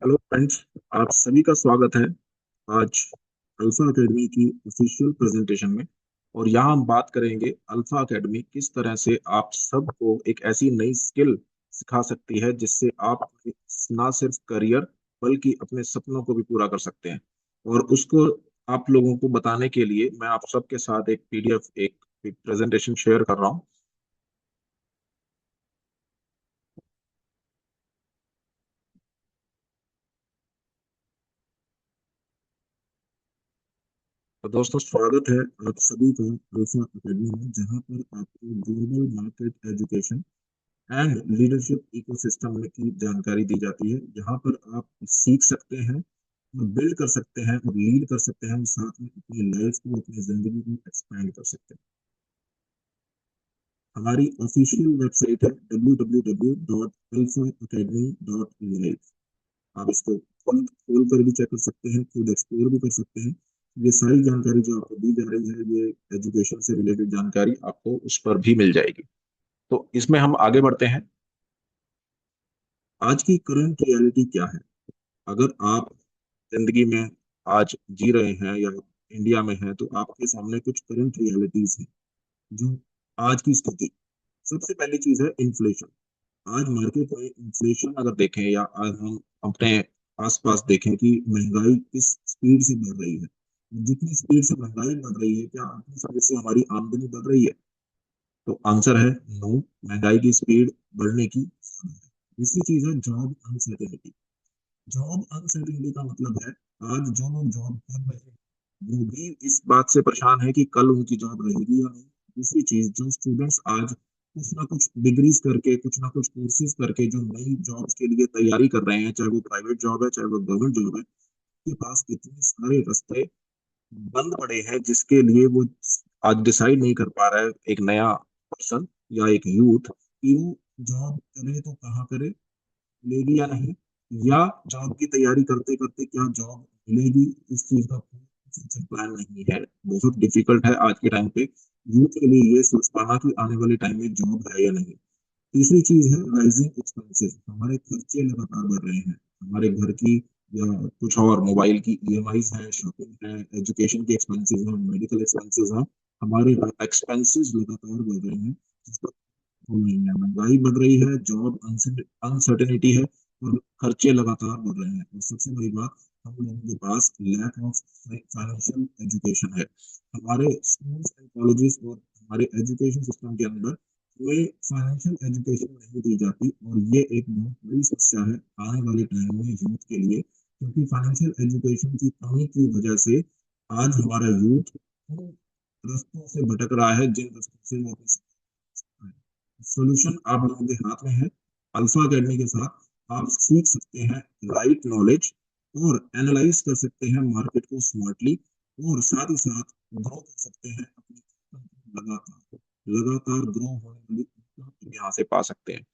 Hello friends. आप सभी का स्वागत है आज अल्फा एकेडमी की ऑफिशियल प्रेजेंटेशन में। और यहाँ हम बात करेंगे अल्फा एकेडमी किस तरह से आप सबको एक ऐसी नई स्किल सिखा सकती है जिससे आप अपने ना सिर्फ करियर बल्कि अपने सपनों को भी पूरा कर सकते हैं। और उसको आप लोगों को बताने के लिए मैं आप सबके साथ एक पीडीएफ एक प्रेजेंटेशन शेयर कर रहा हूँ। तो दोस्तों, स्वागत है आप सभी का अल्फा एकेडमी में, जहाँ पर आपको global market education and leadership ecosystem में की जानकारी दी जाती है। यहाँ पर आप सीख सकते हैं और बिल्ड कर सकते हैं और लीड कर सकते हैं, और साथ में अपनी लाइफ को, अपनी जिंदगी को एक्सपैंड कर सकते हैं। हमारी ऑफिशियल वेबसाइट है www.alphaacademy.live। आप इसको खोल खोल कर भी चेक कर सकते हैं, खुद एक्सप्लोर भी कर सकते हैं। ये सारी जानकारी जो आपको दी जा रही है, ये एजुकेशन से रिलेटेड जानकारी आपको उस पर भी मिल जाएगी। तो इसमें हम आगे बढ़ते हैं। आज की करंट रियलिटी क्या है? अगर आप जिंदगी में आज जी रहे हैं या इंडिया में हैं, तो आपके सामने कुछ करंट रियलिटीज हैं जो आज की स्थिति। सबसे पहली चीज है इन्फ्लेशन। आज मार्केट में इन्फ्लेशन अगर देखें, या आज हम अपने आसपास देखें कि महंगाई किस स्पीड से बढ़ रही है। जितनी स्पीड से महंगाई बढ़ रही है, क्या उतनी स्पीड से हमारी आमदनी बढ़ रही है? तो आंसर है नो। महंगाई की स्पीड बढ़ने की ज्यादा है। दूसरी चीज है जॉब अनसर्टेनिटी। जॉब अनसर्टेनिटी का मतलब है, आज जो लोग जॉब कर रहे हैं वो भी इस बात से परेशान है कि कल उनकी जॉब रहेगी या नहीं। दूसरी चीज, जो स्टूडेंट्स आज कुछ ना कुछ डिग्रीज करके, कुछ ना कुछ कोर्सेज करके जो नई जॉब्स के लिए तैयारी कर रहे हैं, चाहे वो प्राइवेट जॉब है चाहे वो गवर्नमेंट जॉब है, के पास इतने सारे रास्ते बंद पड़े हैं जिसके लिए वो आज डिसाइड नहीं कर पा रहा है, एक नया पर्सन या एक यूथ, कि वो जॉब करे तो कहाँ करे, मिलेगी या नहीं, या जॉब की तैयारी करते करते क्या जॉब मिलेगी, इस चीज का फ्यूचर प्लान नहीं है। बहुत डिफिकल्ट है आज के टाइम पे यूथ के लिए ये सोच पाना कि आने वाले टाइम में जॉब है या नहीं। तीसरी चीज है राइजिंग एक्सपेंसेस। हमारे खर्चे लगातार बढ़ रहे हैं। हमारे घर की या कुछ और मोबाइल की ईएमआईज है, शॉपिंग है, एजुकेशन के एक्सपेंसेस हैं, मेडिकल एक्सपेंसेस हैं। हमारे एक्सपेंसेस लगातार बढ़ रहे हैं, जिसका control नहीं है। महंगाई बढ़ रही है, जॉब अनसर्टेनिटी है, और खर्चे लगातार बढ़ रहे हैं। और सबसे बड़ी बात, हम लोगों के पास लैक ऑफ फाइनेंशियल एजुकेशन है। हमारे स्कूल्स एंड कॉलेजेस और हमारे एजुकेशन सिस्टम के अंदर में फाइनेंशियल एजुकेशन नहीं दी जाती, और ये एक बहुत बड़ी समस्या है आने वाले टाइम में यूथ के लिए, क्योंकि फाइनेंशियल एजुकेशन की कमी की वजह से आज हमारा यूथ उन रास्तों से भटक रहा है जिन रास्तों से वो अपनी सोल्यूशन आप लोगों के हाथ में है। अल्फा अकेडमी के साथ आप सीख सकते हैं राइट नॉलेज, और एनालाइज कर सकते हैं मार्केट को स्मार्टली, और साथ ही साथ ग्रो कर सकते हैं अपनी लगातार लगातार ग्रो होने वाली income यहाँ से पा सकते हैं।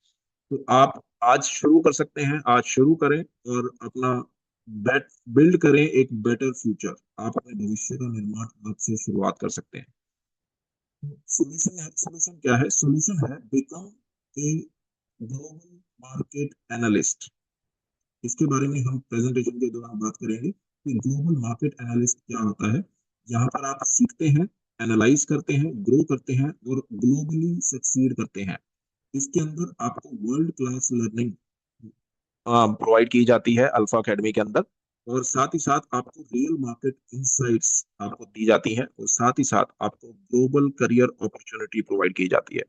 तो आप आज शुरू कर सकते हैं, आज शुरू करें और अपना बेट बिल्ड करें एक बेटर फ्यूचर। आप अपने भविष्य का निर्माण आज से शुरुआत कर सकते हैं। सोल्यूशन क्या है? सोल्यूशन है become a global market analyst. इसके बारे में हम प्रेजेंटेशन के दौरान बात करेंगे कि ग्लोबल मार्केट एनालिस्ट क्या होता है। यहाँ पर आप सीखते हैं, एनालाइज करते हैं, ग्रो करते हैं और ग्लोबली सक्सीड करते हैं। इसके अंदर आपको वर्ल्ड क्लास लर्निंग प्रोवाइड की जाती है अल्फा एकेडमी के अंदर, और साथ ही साथ आपको रियल मार्केट इंसाइट्स आपको दी जाती हैं, और साथ ही साथ आपको ग्लोबल करियर अपॉर्चुनिटी प्रोवाइड की जाती है।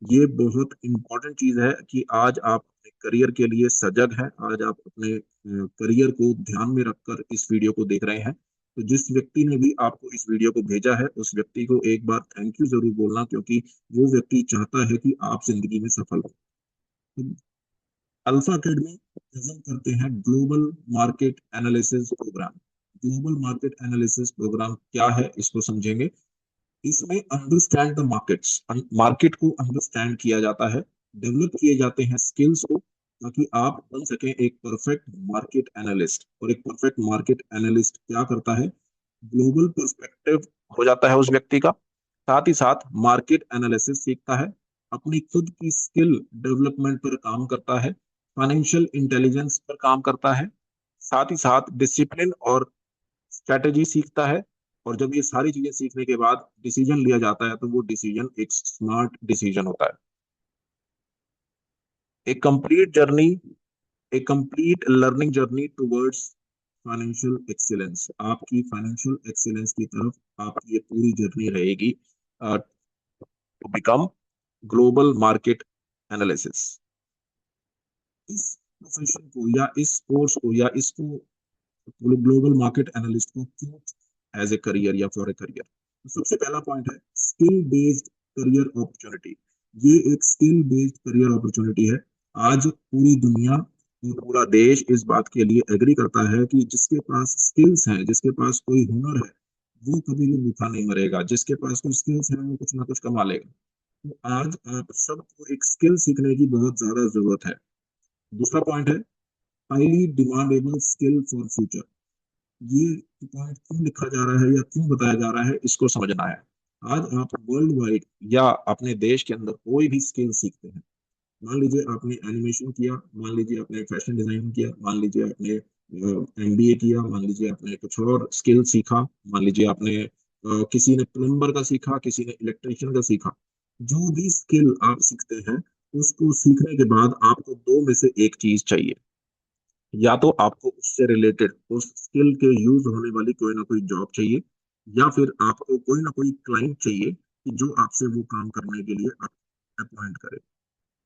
ये बहुत इंपॉर्टेंट चीज है कि आज आप अपने करियर के लिए सजग हैं, आज आप अपने करियर को ध्यान में रखकर इस वीडियो को देख रहे हैं। तो जिस व्यक्ति ने भी आपको इस वीडियो को भेजा है, उस व्यक्ति को एक बार थैंक यू जरूर बोलना, क्योंकि वो व्यक्ति चाहता है कि आप जिंदगी में सफल हो। अल्फा अकेडमी प्रेजेंट करते हैं global market analysis programme. Global market analysis programme क्या है, इसको समझेंगे। इसमें अंडरस्टैंड द मार्केट्स, मार्केट को अंडरस्टैंड किया जाता है, डेवलप किए जाते हैं स्किल्स को, ताकि आप बन सकें एक परफेक्ट मार्केट एनालिस्ट। और एक परफेक्ट मार्केट एनालिस्ट क्या करता है? ग्लोबल पर्सपेक्टिव हो जाता है उस व्यक्ति का, साथ ही साथ मार्केट एनालिसिस सीखता है, अपनी खुद की स्किल डेवलपमेंट पर काम करता है, फाइनेंशियल इंटेलिजेंस पर काम करता है, साथ ही साथ डिसिप्लिन और स्ट्रेटेजी सीखता है। और जब ये सारी चीजें सीखने के बाद डिसीजन लिया जाता है तो वो डिसीजन एक स्मार्ट डिसीजन होता है। एक कंप्लीट जर्नी, एक complete learning journey towards financial excellence. आपकी फाइनेंशियल एक्सीलेंस की तरफ आपकी ये पूरी जर्नी रहेगी, to become global market analysis. इस प्रोफेशन को या इस कोर्स को या इसको ग्लोबल मार्केट एनालिस्ट को क्यों एज ए करियर या फॉर ए करियर? तो सबसे पहला पॉइंट है स्किल बेस्ड करियर अपॉर्चुनिटी। ये एक स्किल बेस्ड करियर अपॉर्चुनिटी है। आज पूरी दुनिया और पूरा देश इस बात के लिए एग्री करता है कि जिसके पास स्किल्स हैं, जिसके पास कोई हुनर है, वो कभी भी भूखा नहीं मरेगा। जिसके पास कोई स्किल्स है वो कुछ ना कुछ कमा लेगा। तो आज आप सबको एक स्किल सीखने की बहुत ज्यादा जरूरत है। दूसरा पॉइंट है highly demandable skill for future. ये पॉइंट क्यों लिखा जा रहा है या क्यों बताया जा रहा है, इसको समझना है। आज आप वर्ल्ड वाइड या अपने देश के अंदर कोई भी स्किल सीखते हैं, मान लीजिए आपने एनिमेशन किया, मान लीजिए आपने फैशन डिजाइनिंग किया, मान लीजिए आपने एमबीए किया, मान लीजिए आपने कुछ और स्किल सीखा, मान लीजिए आपने किसी ने प्लम्बर का सीखा, किसी ने इलेक्ट्रिशियन का सीखा। जो भी स्किल आप सीखते हैं, उसको सीखने के बाद आपको दो में से एक चीज चाहिए। या तो आपको उससे रिलेटेड उस स्किल के यूज होने वाली कोई ना कोई जॉब चाहिए, या फिर आपको कोई ना कोई क्लाइंट चाहिए कि जो आपसे वो काम करने के लिए आप अपॉइंट करे।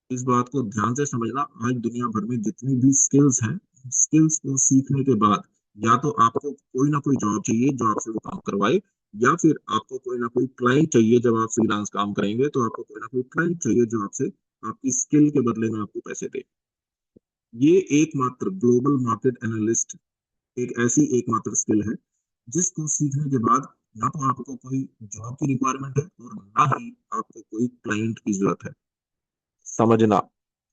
इस बात को ध्यान से समझना। आज दुनिया भर में जितनी भी स्किल्स हैं, स्किल्स को सीखने के बाद या तो आपको कोई ना कोई जॉब चाहिए जो आपसे वो काम करवाए, या फिर आपको कोई ना कोई क्लाइंट चाहिए। जब आप फ्रीलांस काम करेंगे तो आपको कोई ना कोई क्लाइंट चाहिए जो आपसे आपकी स्किल के बदले में आपको पैसे दे। ये एकमात्र ग्लोबल मार्केट एनालिस्ट एक ऐसी एकमात्र स्किल है जिसको सीखने के बाद ना तो आपको कोई जॉब की रिक्वायरमेंट है और ना ही आपको कोई क्लाइंट की जरूरत है। समझना,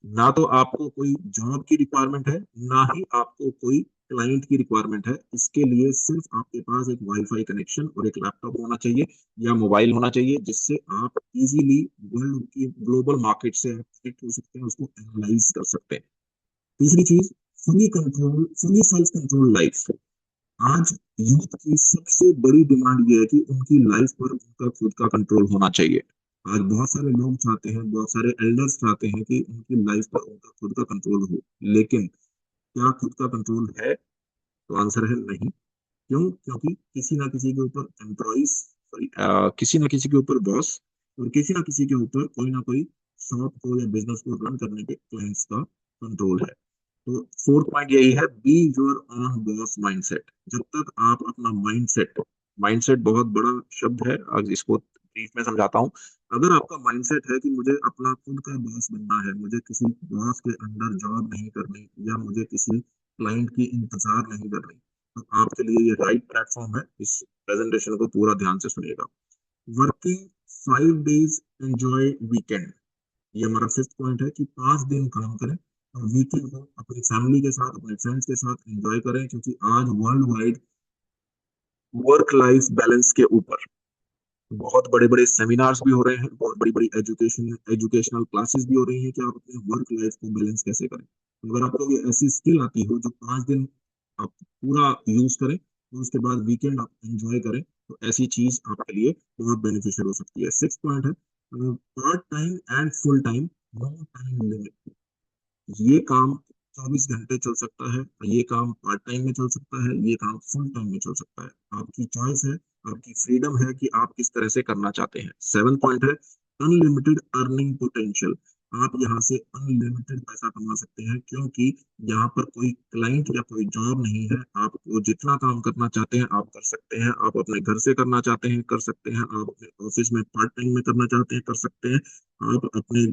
ना तो आपको कोई जॉब की रिक्वायरमेंट है, ना ही आपको कोई क्लाइंट की रिक्वायरमेंट है। इसके लिए सिर्फ आपके पास एक वाईफाई कनेक्शन और एक लैपटॉप होना चाहिए या मोबाइल होना चाहिए, जिससे आप इजीली वर्ल्ड की ग्लोबल मार्केट से कनेक्ट हो सकते हैं, उसको एनालाइज कर सकते हैं। तीसरी चीज fully control, fully self control life. आज यूथ की सबसे बड़ी डिमांड ये है कि उनकी लाइफ पर उनका खुद का कंट्रोल होना चाहिए। आज बहुत सारे लोग चाहते हैं, बहुत सारे एल्डर्स चाहते हैं कि उनकी लाइफ पर उनका खुद का कंट्रोल हो, लेकिन क्या खुद का कंट्रोल है? तो आंसर है नहीं। क्यों? क्योंकि किसी ना किसी के ऊपर एम्प्लॉइज, सॉरी, किसी ना किसी के ऊपर बॉस और किसी ना किसी के ऊपर कोई ना कोई शॉप को या बिजनेस को रन करने के क्लाइंट्स का कंट्रोल है। तो फोर्थ पॉइंट यही है, be your own boss mindset. जब तक आप अपना माइंडसेट, माइंडसेट बहुत बड़ा शब्द है, आज इसको ब्रीफ में समझाता हूँ। अगर आपका माइंडसेट है कि मुझे अपना खुद का बॉस बनना है, मुझे किसी बॉस के अंडर जॉब नहीं करनी या मुझे किसी क्लाइंट की इंतजार नहीं करनी, तो आपके लिए ये राइट प्लेटफॉर्म है। इस प्रेजेंटेशन को पूरा ध्यान से सुनिएगा। Working 5 days, enjoy weekend. ये हमारा फिफ्थ पॉइंट है कि 5 दिन काम करें और वीकेंड को अपनी फैमिली के साथ, अपने फ्रेंड्स के साथ एंजॉय करें, क्योंकि आज world wide work life balance के ऊपर बहुत बड़े बड़े सेमिनार्स भी हो रहे हैं, बहुत बड़ी बड़ी एजुकेशनल क्लासेस भी हो रही हैं कि आप अपने वर्क लाइफ को बैलेंस कैसे करें। तो अगर आपको ये ऐसी स्किल आती हो जो 5 दिन आप पूरा यूज करें और उसके बाद वीकेंड आप एंजॉय करें, तो ऐसी चीज आपके लिए बहुत बेनिफिशियल हो सकती है। सिक्स पॉइंट है part time and full time, no time limit. ये काम 24 घंटे चल सकता है, ये काम पार्ट टाइम में चल सकता है, ये काम फुल टाइम में चल सकता है। आपकी चॉइस है, आपकी फ्रीडम है कि आप किस तरह से करना चाहते हैं। सेवन पॉइंट है अनलिमिटेड अर्निंग पोटेंशियल। आप यहाँ से अनलिमिटेड पैसा कमा सकते हैं, क्योंकि यहाँ पर कोई क्लाइंट या कोई जॉब नहीं है। आप वो जितना काम करना चाहते हैं आप कर सकते हैं। आप अपने घर से करना चाहते हैं कर सकते हैं, आप अपने ऑफिस में पार्ट टाइम में करना चाहते हैं कर सकते हैं, आप अपने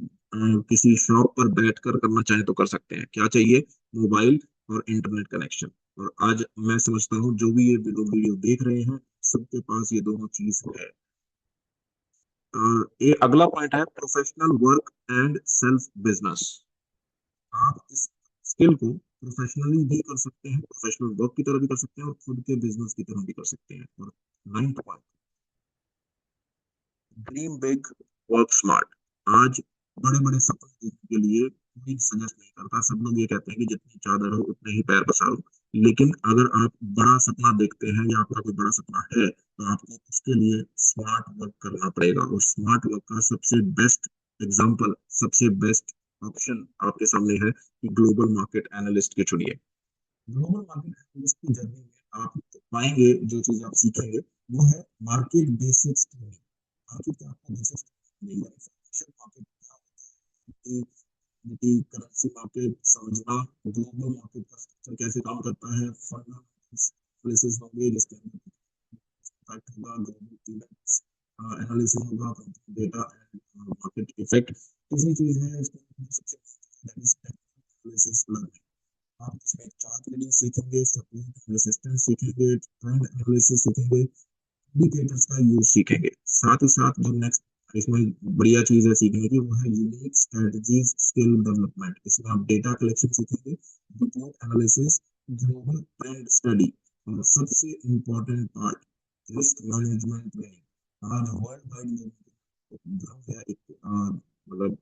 किसी शॉप पर बैठ कर करना चाहें तो कर सकते हैं। क्या चाहिए? मोबाइल और इंटरनेट कनेक्शन। और आज मैं समझता हूँ जो भी ये वीडियो देख रहे हैं सबके पास ये दोनों चीज है। ये अगला पॉइंट है professional work and self business. आप इस स्किल को प्रोफेशनली भी कर सकते हैं, प्रोफेशनल वर्क की तरह भी कर सकते हैं और खुद के बिजनेस की तरह भी कर सकते हैं। और ninth point, dream big, work smart. आज बड़े बड़े सपने देखने के लिए कोई सजेस्ट नहीं करता। सब लोग ये कहते हैं कि जितनी चादर हो उतने ही पैर पसारो। लेकिन अगर आप बड़ा सपना देखते हैं या आपका कोई बड़ा सपना है तो आपको उसके लिए स्मार्ट वर्क करना पड़ेगा। और स्मार्ट वर्क का सबसे बेस्ट एग्जांपल, सबसे बेस्ट ऑप्शन आपके सामने है कि ग्लोबल मार्केट एनालिस्ट के चुनिए। ग्लोबल मार्केट एनालिस्ट की जर्नी में आप पाएंगे, जो चीज आप सीखेंगे वो है मार्केट बेसिक्स ट्रेनिंग। मार्केट के आपको बेसिक्स नहीं है, फाइनेंशियल मार्केट क्या होती है, करेंसी मार्केट समझना, ग्लोबल मार्केट का स्ट्रक्चर कैसे काम करता है, फंडामेंटल्स एनालिसिस होंगे जिसके अंदर इम्पैक्ट होगा, ग्लोबल इवेंट्स एनालिसिस होगा, डेटा एंड मार्केट इफेक्ट। तीसरी चीज है इसके अंदर सबसे एनालिसिस लर्निंग। आप इसमें चार्ट रीडिंग सीखेंगे, सपोर्ट रेसिस्टेंस सीखेंगे, ट्रेंड एनालिसिस सीखेंगे, इंडिकेटर्स का यूज सीखेंगे। साथ ही साथ जो नेक्स्ट इसमें बढ़िया चीज है सीखने की वो है यूनिक स्ट्रेटजीज स्किल डेवलपमेंट। इसमें आप डेटा कलेक्शन सीखेंगे, report analysis, global trend study, और सबसे important part risk management training. आज वर्ल्ड वाइड है एक मतलब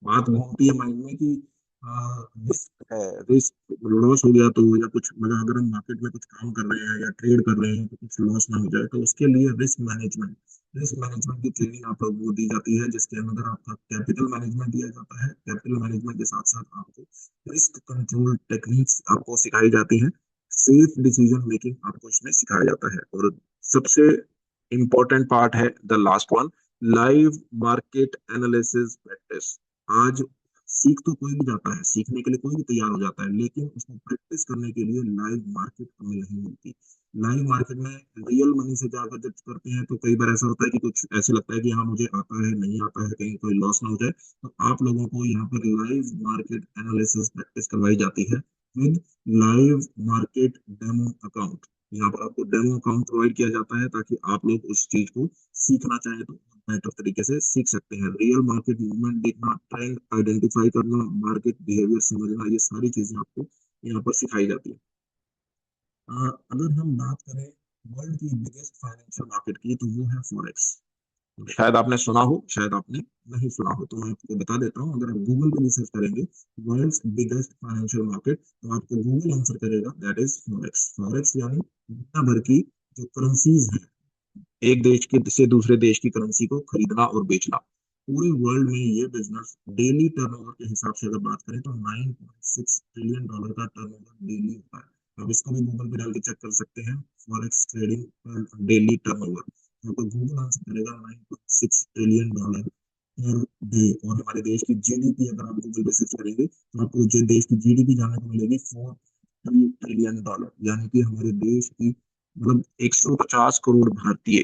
बात घूमती है माइंड में कि रिस्क है, रिस्क लॉस हो गया तो, या कुछ मतलब अगर हम मार्केट में कुछ काम कर रहे हैं या ट्रेड कर रहे हैं तो कुछ लॉस ना हो जाए, तो उसके लिए रिस्क मैनेजमेंट की ट्रेनिंग आप लोगों को दी जाती है, जिसके अंदर आपका कैपिटल मैनेजमेंट दिया जाता है। कैपिटल मैनेजमेंट के साथ साथ आपको रिस्क कंट्रोल टेक्निक्स आपको सिखाई जाती हैं, सेफ डिसीजन मेकिंग आपको इसमें सिखाया जाता है। और सबसे इम्पोर्टेंट पार्ट है the last one, live market analysis practice. आज सीख तो कोई भी जाता है, सीखने के लिए कोई भी तैयार हो जाता है, लेकिन उसको प्रैक्टिस करने के लिए लाइव मार्केट हमें नहीं मिलती। लाइव मार्केट में रियल मनी से जाकर जब करते हैं तो कई बार ऐसा होता है कि कुछ ऐसे लगता है कि हाँ मुझे आता है, नहीं आता है, कहीं कोई लॉस ना हो जाए। तो आप लोगों को यहाँ पर लाइव मार्केट एनालिसिस प्रैक्टिस करवाई जाती है with live market demo account. यहाँ पर आपको डेमो अकाउंट प्रोवाइड किया जाता है ताकि आप लोग उस चीज को सीखना चाहें तो बेटर तरीके से सीख सकते हैं। रियल मार्केट मूवमेंट देखना, ट्रेंड आइडेंटिफाई करना, मार्केट बिहेवियर समझना, ये सारी चीजें आपको यहाँ पर सिखाई जाती है। अगर हम बात करें वर्ल्ड की बिगेस्ट फाइनेंशियल मार्केट की तो वो है फॉरेक्स। शायद आपने सुना हो, शायद आपने नहीं सुना हो, तो मैं आपको बता देता हूँ। अगर आप गूगल पे रिसर्च करेंगे वर्ल्ड्स बिगेस्ट फाइनेंशियल मार्केट, तो आपको गूगल आंसर करेगा दैट इज फॉरेक्स। फॉरेक्स यानी दुनिया भर की जो करेंसीज हैं, एक देश के से दूसरे देश की करेंसी को खरीदना और बेचना, पूरे वर्ल्ड में ये बिजनेस डेली टर्नओवर के हिसाब से अगर बात करें तो 9.6 ट्रिलियन डॉलर का टर्नओवर डेली होता है। आप इसको भी गूगल पे डाल के चेक कर सकते हैं, फॉरेक्स ट्रेडिंग डेली टर्नओवर। तो आपको गूगल आंसर करेगा 9.6 ट्रिलियन डॉलर पर डे। और हमारे देश की जीडीपी अगर आप गूगल पे सर्च करेंगे तो आपको जो देश की जीडीपी जानने को मिलेगी 4 ट्रिलियन डॉलर, यानी कि हमारे देश की मतलब 150 करोड़ भारतीय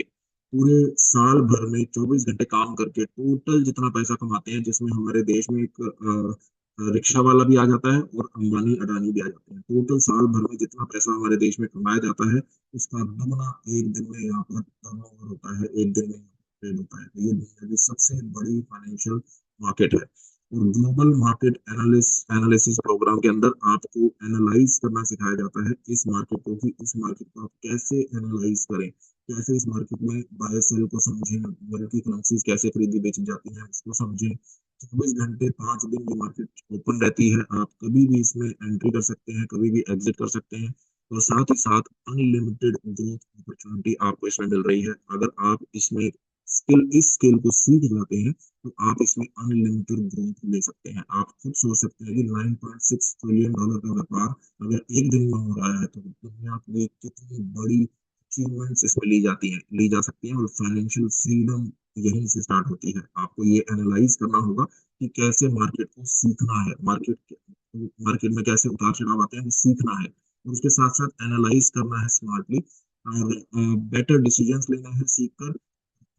पूरे साल भर में 24 घंटे काम करके टोटल जितना पैसा कमाते हैं, जिसमें हमारे देश में एक रिक्शा वाला भी आ जाता है और अंबानी अडानी भी आ जाते हैं। टोटल साल भर में जितना पैसा हमारे देश में कमाया जाता है उसका दुगना एक दिन में यहाँ पर टर्नओवर होता है, एक दिन में ट्रेड होता है। तो ये दुनिया की सबसे बड़ी फाइनेंशियल मार्केट है। और ग्लोबल मार्केट एनालिसिस प्रोग्राम के अंदर आपको एनालाइज करना सिखाया जाता है इस मार्केट को, कि इस मार्केट को आप कैसे एनालाइज करें, कैसे इस मार्केट में बाय सेल को समझें, मल्टी करेंसीज कैसे खरीदी बेची जाती हैं उसको समझें। 24 घंटे 5 दिन ये मार्केट ओपन रहती है, आप कभी भी इसमें एंट्री कर सकते हैं, कभी भी एग्जिट कर सकते हैं। और साथ ही साथ अनलिमिटेड ग्रोथ अपॉर्चुनिटी आपको इसमें मिल रही है। अगर आप इसमें इस स्किल को सीख जाते हैं तो आप इसमें अनलिमिटेड ग्रोथ ले सकते हैं। आप खुद सोच सकते हैं कि 9.6 ट्रिलियन डॉलर का व्यापार अगर एक दिन में हो रहा है तो दुनिया की कितनी बड़ी अचीवमेंट्स इसमें ली जा सकती हैं। और फाइनेंशियल फ्रीडम यहीं से स्टार्ट होती है। आपको ये एनालाइज करना होगा कि कैसे मार्केट को सीखना है, मार्केट में कैसे उतार चढ़ाव आते हैं वो सीखना है, और उसके साथ साथ एनालाइज करना है स्मार्टली, और बेटर डिसीजंस लेना है सीख कर,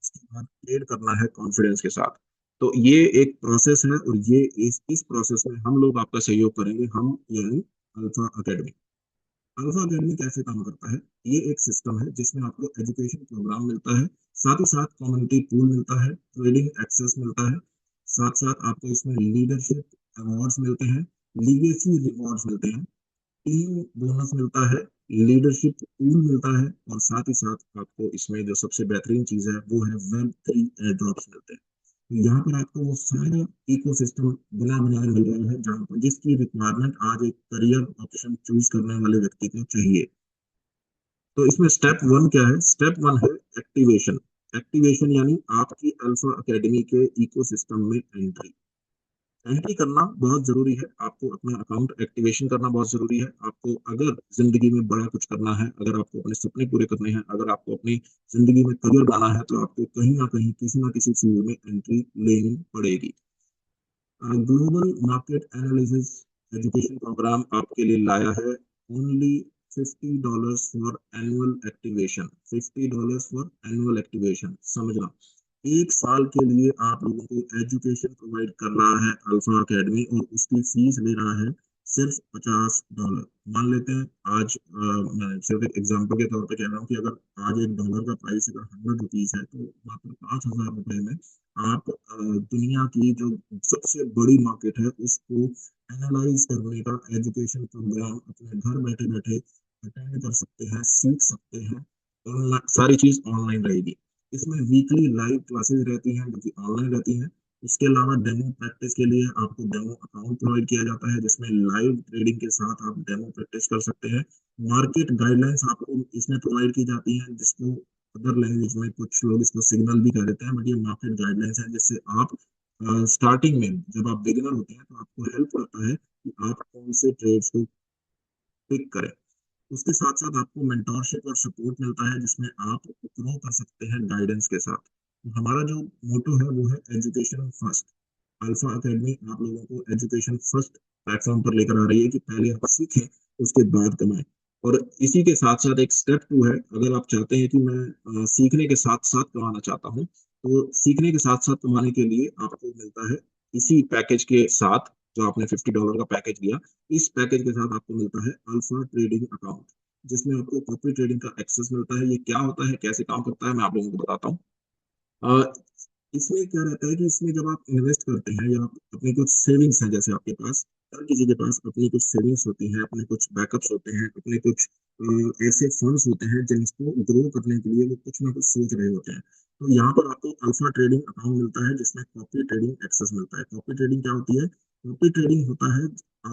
उसके बाद ट्रेड करना है कॉन्फिडेंस के साथ। तो ये एक प्रोसेस है, और ये इस प्रोसेस में हम लोग आपका सहयोग करेंगे, हम यानी अल्फा अकेडमी। अल्फा अकेडमी कैसे काम करता है, ये एक सिस्टम है जिसमें आपको एजुकेशन प्रोग्राम मिलता है, साथ ही साथ कम्युनिटी टूल मिलता है, ट्रेडिंग एक्सेस मिलता है, साथ साथ आपको इसमें लीडरशिप अवार्ड्स मिलते हैं, लीगेसी रिवॉर्ड्स मिलते हैं, टीम बोनस मिलता है, लीडरशिप टूल मिलता है, और साथ ही साथ आपको इसमें जो सबसे बेहतरीन चीज है वो है वेब 3 एयर ड्रॉप्स मिलते हैं। यहाँ पर आपको वो सारा इकोसिस्टम बना बनाए मिल रहा है, जहाँ पर जिसकी रिक्वायरमेंट आज एक करियर ऑप्शन चूज करने वाले व्यक्ति को चाहिए। तो इसमें स्टेप वन क्या है? स्टेप वन है एक्टिवेशन। एक्टिवेशन यानी आपकी अल्फा एकेडमी के इकोसिस्टम में एंट्री। एंट्री करना बहुत जरूरी है। आपको अपना अकाउंट एक्टिवेशन करना बहुत जरूरी है। आपको अगर जिंदगी में बड़ा कुछ करना है, अगर आपको अपने सपने पूरे करने हैं, अगर आपको अपनी जिंदगी में करियर बनाना है, तो आपको कहीं ना कहीं किसी ना किसी फील्ड में एंट्री लेनी पड़ेगी। Global market analysis education programme आपके लिए लाया है only $50 for annual activation. $50 for annual activation, समझना। एक साल के लिए आप लोगों को एजुकेशन प्रोवाइड कर रहा है अल्फा एकेडमी, और उसकी फीस ले रहा है सिर्फ $50। मान लेते हैं आज मैं सिर्फ एक एग्जांपल के तौर पे कह रहा हूँ कि अगर आज $1 का प्राइस अगर 100 रुपीज है, तो मात्र 5,000 रुपए में आप दुनिया की जो सबसे बड़ी मार्केट है उसको एनालाइज करने का एजुकेशन प्रोग्राम अपने घर बैठे बैठे अटेंड कर सकते हैं, सीख सकते हैं। ऑनलाइन सारी चीज ऑनलाइन रहेगी। इसमें वीकली लाइव क्लासेस रहती हैं जो कि ऑनलाइन रहती हैं। इसके अलावा डेमो प्रैक्टिस के लिए आपको डेमो अकाउंट प्रोवाइड किया जाता है, जिसमें लाइव ट्रेडिंग के साथ आप डेमो प्रैक्टिस कर सकते हैं। मार्केट गाइडलाइंस आपको इसमें प्रोवाइड की जाती हैं, जिसको अदर लैंग्वेज में कुछ लोग इसको सिग्नल भी कह देते हैं, बट ये मार्केट गाइडलाइंस है, जिससे आप स्टार्टिंग में जब आप बिगिनर होते हैं तो आपको हेल्प करता है कि आप कौन से ट्रेड्स को पिक करें। उसके साथ साथ आपको मेंटोरशिप और सपोर्ट मिलता है, जिसमें आप ग्रो कर सकते हैं गाइडेंस के साथ। तो हमारा जो मोटो है वो है एजुकेशन फर्स्ट। अल्फा एकेडमी आप लोगों को एजुकेशन फर्स्ट प्लेटफॉर्म पर लेकर आ रही है कि पहले आप सीखें, उसके बाद कमाएं। और इसी के साथ साथ एक स्टेप टू है। अगर आप चाहते हैं कि मैं सीखने के साथ साथ कमाना चाहता हूँ, तो सीखने के साथ साथ कमाने के लिए आपको मिलता है इसी पैकेज के साथ, जो आपने $50 का पैकेज लिया, इस पैकेज के साथ आपको मिलता है अल्फा ट्रेडिंग अकाउंट, जिसमें आपको कॉपी ट्रेडिंग का एक्सेस मिलता है। ये क्या होता है, कैसे काम करता है, मैं आप लोगों को बताता हूँ। अ, इसमें क्या रहता है कि इसमें जब आप इन्वेस्ट करते हैं या आप अपनी कुछ सेविंग्स हैं, जैसे आपके पास हर किसी के पास अपनी कुछ सेविंग्स होती हैं, अपने कुछ बैकअप्स होते हैं, अपने कुछ ऐसे फंड्स होते हैं जिनको ग्रो करने के लिए वो कुछ ना कुछ सोच रहे होते हैं। तो यहाँ पर आपको अल्फा ट्रेडिंग अकाउंट मिलता है, जिसमें कॉपी ट्रेडिंग एक्सेस मिलता है। कॉपी ट्रेडिंग क्या होती है? कॉपी ट्रेडिंग होता है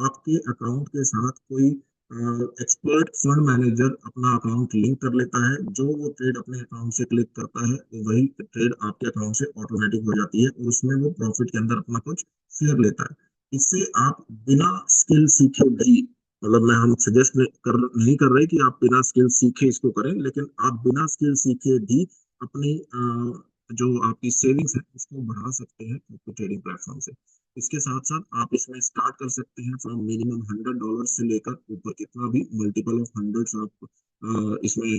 आपके अकाउंट के साथ कोई एक्सपर्ट फंड मैनेजर अपना अकाउंट लिंक कर लेता है। जो वो ट्रेड अपने अकाउंट से क्लिक करता है, वही ट्रेड आपके अकाउंट से ऑटोमेटिक हो जाती है, और उसमें वो प्रॉफिट के अंदर अपना कुछ शेयर लेता है। इससे आप बिना स्किल सीखे भी, मतलब मैं हम सजेस्ट नहीं कर रहे कि आप बिना स्किल सीखे इसको करें, लेकिन आप बिना स्किल सीखे भी अपनी जो आपकी सेविंग्स है उसको बढ़ा सकते हैं ट्रेडिंग प्लेटफॉर्म से। इसके साथ साथ आप इसमें स्टार्ट कर सकते हैं फ्रॉम मिनिमम $100 से लेकर ऊपर कितना भी मल्टीपल ऑफ हंड्रेड्स आप इसमें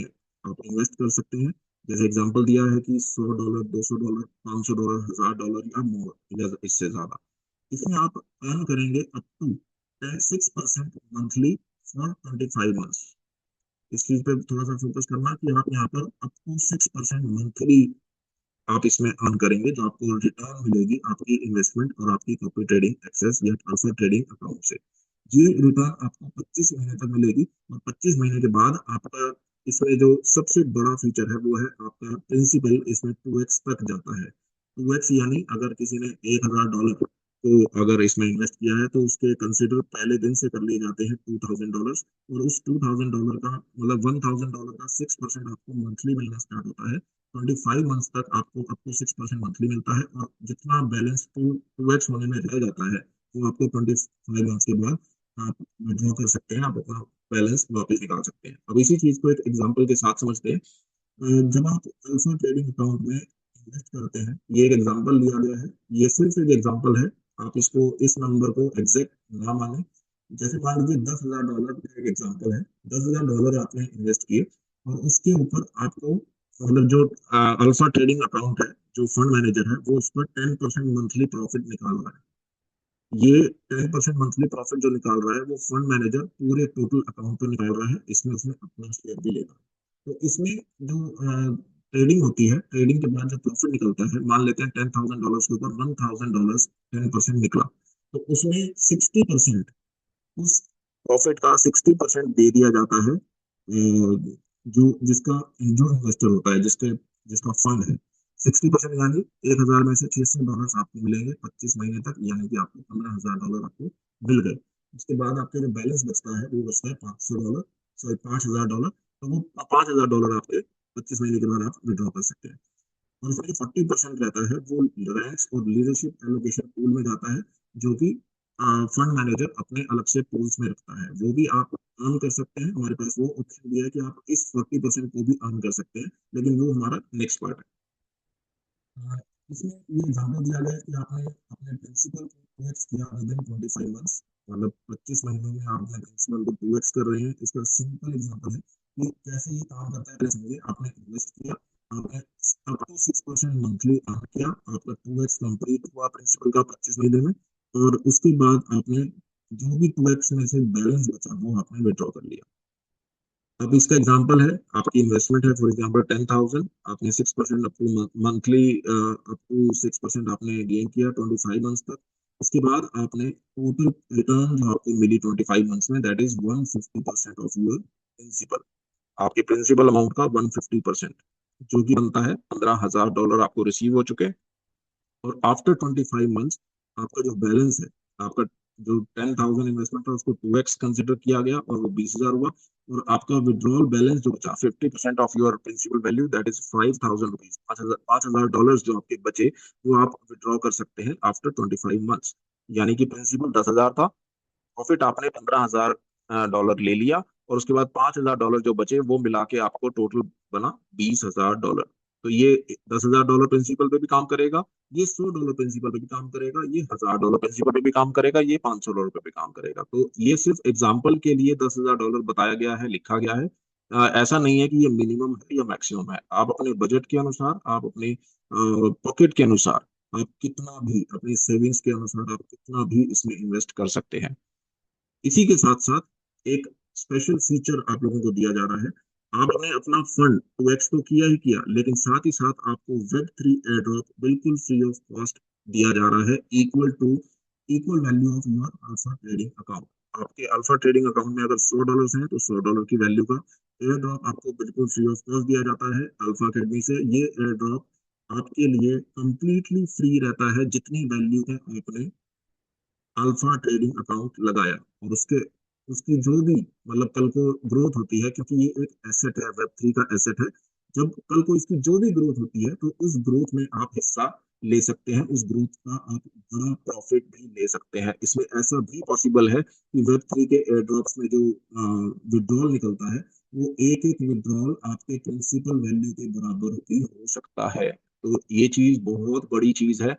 आप इन्वेस्ट कर सकते हैं। जैसे एग्जांपल दिया है कि $100, $200, $500, $1000 या मोर, या इससे ज्यादा। इसमें आप अर्न करेंगे up to 6% monthly for 25 months. इस चीज पे थोड़ा सा फोकस करना कि आप यहाँ पर अप टू 6% मंथली आप इसमें अर्न करेंगे, जो आपको रिटर्न मिलेगी आपकी इन्वेस्टमेंट और आपकी कॉपी ट्रेडिंग एक्सेस या अल्फा ट्रेडिंग अकाउंट से। ये रिटर्न आपको 25 महीने तक मिलेगी, और 25 महीने के बाद आपका इसमें जो सबसे बड़ा फीचर है वो है आपका प्रिंसिपल इसमें 2x तक जाता है। 2x यानी अगर किसी ने $1,000 को अगर इसमें इन्वेस्ट किया है, तो उसके कंसिडर पहले दिन से कर लिए जाते हैं $2,000, और उस $2,000 का मतलब $1,000 का 6% आपको मंथली मिलना स्टार्ट होता है। 25 मंथ्स तक आपको अप टू 6% मंथली मिलता है, और जितना बैलेंस टू एक्स होने में रह जाता है वो आपको 25 मंथ्स के बाद आप विड्रॉ कर सकते हैं, आप अपना बैलेंस वापस निकाल सकते हैं। अब इसी चीज को एक एग्जांपल के साथ समझते हैं। जब आप अल्फा ट्रेडिंग अकाउंट में इन्वेस्ट करते हैं, ये एक एग्जांपल लिया गया है, ये सिर्फ एक एग्जांपल है, आप इसको इस नंबर को एग्जैक्ट ना माने। जैसे मान लीजिए $10,000 का एक एग्जांपल है। $10,000 आपने इन्वेस्ट किए, और उसके ऊपर आपको मतलब जो अल्फा ट्रेडिंग अकाउंट है, जो फंड मैनेजर है, वो उस पर 10% मंथली प्रॉफिट निकाल रहा है। ये 10% मंथली प्रॉफिट जो निकाल रहा है वो फंड मैनेजर पूरे टोटल अकाउंट पर निकाल रहा है, इसमें उसने अपना शेयर भी लेगा। तो इसमें जो ट्रेडिंग होती है, ट्रेडिंग के बाद जो प्रॉफिट निकलता है, मान लेते हैं $10,000 के ऊपर $1,000 10% निकला, तो उसमें 60%, उस प्रॉफिट का 60% दे दिया जाता है जो जिसका जो इन्वेस्टर होता है, जिसके जिसका फंड है। 60% यानी 1,000 में से $600 आपको मिलेंगे 25 महीने तक, यानी कि आपको $15,000 आपको मिल गए। उसके बाद आपके जो बैलेंस बचता है वो बचता है $500, सॉरी $5,000। तो वो $5,000 आपके 25 महीने के बाद आप विड्रॉ कर सकते हैं। और इसमें जो 40% रहता है वो रैंक्स और लीडरशिप एलोकेशन पूल में जाता है, जो कि फंड मैनेजर अपने अलग से पूल्स में रखता है। वो भी आप अर्न कर सकते हैं, हमारे पास वो ऑप्शन दिया है कि आप इस 40% को भी अर्न कर सकते हैं, लेकिन वो हमारा नेक्स्ट पार्ट है। हाँ, इसमें ये एग्जाम्पल दिया गया है कि आपने अपने प्रिंसिपल को 2x किया विद इन 25 मंथ्स, मतलब 25 महीनों में आप अपने प्रिंसिपल को 2x कर रहे हैं। इसका सिंपल एग्जाम्पल है कि कैसे ये काम करता है। पहले समझिए, आपने इन्वेस्ट किया, आपने अप टू 6% मंथली अर्न किया, आपका 2x कंप्लीट हुआ प्रिंसिपल का 25 महीने में, और उसके बाद आपने जो भी 2x में से बैलेंस बचा वो आपने विड्रॉ कर लिया। अब इसका एग्जांपल है, आपकी इन्वेस्टमेंट है फॉर एग्जांपल 10,000, आपने 6% up to monthly up to 6% आपने गेन किया 25 मंथ्स तक। उसके बाद आपने टोटल रिटर्न जो आपको मिली 25 मंथ्स में, that is 150% of your principal. आपके प्रिंसिपल अमाउंट का 150%, जो कि बनता है $15,000 आपको रिसीव हो चुके। और आफ्टर 25 मंथ्स आपका जो बैलेंस है, आपका जो 10,000 इन्वेस्टमेंट था उसको 2x कंसिडर किया गया और वो 20,000 हुआ। और आपका विड्रॉल बैलेंस जो बचा 50% of your principal value, that is $5,000, $5,000 जो आपके बचे वो आप विड्रॉ कर सकते हैं आफ्टर 25 मंथ्स। यानी कि प्रिंसिपल 10,000 था, प्रॉफिट आपने $15,000 ले लिया, और उसके बाद $5,000 जो बचे वो मिला के आपको टोटल बना $20,000। तो ये $10,000 प्रिंसिपल पे भी काम करेगा, ये $100 प्रिंसिपल पे भी काम करेगा, ये $1,000 प्रिंसिपल पे भी काम करेगा, ये $500 पे भी काम करेगा। तो ये सिर्फ एग्जाम्पल के लिए $10,000 बताया गया है, लिखा गया है। ऐसा नहीं है कि ये मिनिमम है या मैक्सिमम है। आप अपने बजट के अनुसार, आप अपने पॉकेट के अनुसार, आप कितना भी अपनी सेविंग्स के अनुसार आप कितना भी इसमें इन्वेस्ट कर सकते हैं। इसी के साथ साथ एक स्पेशल फीचर आप लोगों को दिया जा रहा है। आपने अपना फंड 2x तो किया ही किया, लेकिन साथ ही साथ आपको Web3 एयर ड्रॉप बिल्कुल फ्री ऑफ कॉस्ट दिया जा रहा है, equal value of your alpha trading account. आपके अल्फा ट्रेडिंग अकाउंट में अगर $100 है तो $100 की वैल्यू का एयर ड्रॉप आपको बिल्कुल फ्री ऑफ कॉस्ट दिया जाता है अल्फा अकेडमी से। ये एयर ड्रॉप आपके लिए कंप्लीटली फ्री रहता है जितनी वैल्यू का आपने अल्फा ट्रेडिंग अकाउंट लगाया। और उसके उसकी जो भी मतलब कल को ग्रोथ होती है, क्योंकि ये एक एसेट है, Web3 का एसेट है। जब कल को इसकी जो भी ग्रोथ होती है तो उस ग्रोथ में आप हिस्सा ले सकते हैं, उस ग्रोथ का आप बड़ा प्रॉफिट भी ले सकते हैं। इसमें ऐसा भी पॉसिबल है कि Web3 के एयर ड्रॉप्स में जो विड्रॉल निकलता है, वो एक एक विड्रॉल आपके प्रिंसिपल वैल्यू के बराबर भी हो सकता है। तो ये चीज बहुत बड़ी चीज है।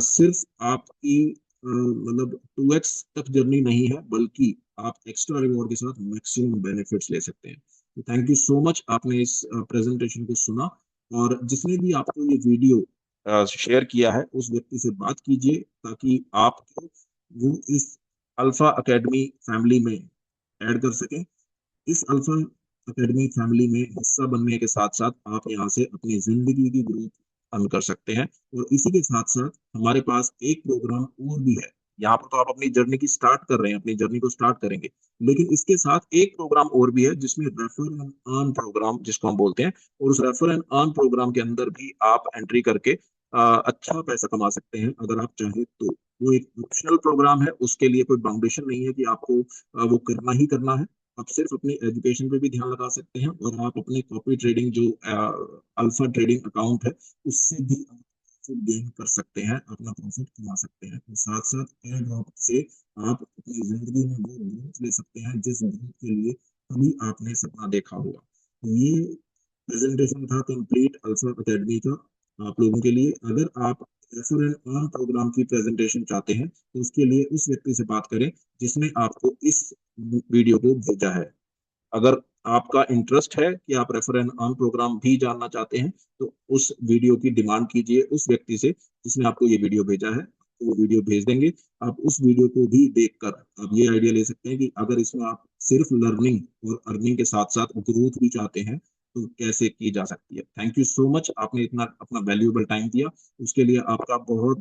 सिर्फ आपकी मतलब 2x तक जर्नी नहीं है, बल्कि आप एक्स्ट्रा रिवॉर्ड के साथ मैक्सिमम बेनिफिट्स ले सकते हैं। तो थैंक यू सो मच, आपने इस प्रेजेंटेशन को सुना। और जिसने भी आपको ये वीडियो शेयर किया है उस व्यक्ति से बात कीजिए, ताकि आपको वो इस अल्फा एकेडमी फैमिली में ऐड कर सकें। इस अल्फा एकेडमी फैमिली में हिस्सा बनने के साथ साथ आप यहाँ से अपनी जिंदगी की ग्रोथ अर्न कर सकते हैं। और इसी के साथ साथ हमारे पास एक प्रोग्राम और भी है। यहाँ पर तो आप अपनी जर्नी की स्टार्ट कर रहे हैं, अपनी जर्नी को स्टार्ट करेंगे, लेकिन इसके साथ एक प्रोग्राम और भी है जिसमें रेफर एंड अर्न प्रोग्राम जिसको हम बोलते हैं। और उस रेफर एंड अर्न प्रोग्राम के अंदर भी आप एंट्री करके अच्छा पैसा कमा सकते हैं अगर आप चाहें तो। वो एक ऑप्शनल प्रोग्राम है, उसके लिए कोई बाउंडेशन नहीं है कि आपको वो करना ही करना है। आप सिर्फ अपनी एजुकेशन पे भी ध्यान लगा सकते हैं, और आप अपने कॉपी ट्रेडिंग जो अल्फा ट्रेडिंग अकाउंट है उससे भी आप प्रॉफिट गेन कर सकते हैं, अपना प्रॉफिट कमा सकते हैं। तो साथ साथ एयर ड्रॉप से आप अपनी जिंदगी में वो ग्रोथ ले सकते हैं जिस ग्रोथ के लिए कभी आपने सपना देखा होगा। तो ये प्रेजेंटेशन था कंप्लीट अल्फा अकेडमी का आप लोगों के लिए। अगर आप रेफर एंड अर्न प्रोग्राम की प्रेजेंटेशन चाहते हैं तो उसके लिए उस व्यक्ति से बात करें जिसने आपको इस वीडियो को भेजा है। अगर आपका इंटरेस्ट है कि आप रेफर एंड अर्न प्रोग्राम भी जानना चाहते हैं, तो उस वीडियो की डिमांड कीजिए उस व्यक्ति से जिसने आपको ये वीडियो भेजा है, तो वो वीडियो भेज देंगे। आप उस वीडियो को भी देखकर आप ये आइडिया ले सकते हैं कि अगर इसमें आप सिर्फ लर्निंग और अर्निंग के साथ साथ ग्रोथ भी चाहते हैं तो कैसे की जा सकती है। थैंक यू सो मच, आपने इतना अपना वैल्यूएबल टाइम दिया, उसके लिए आपका बहुत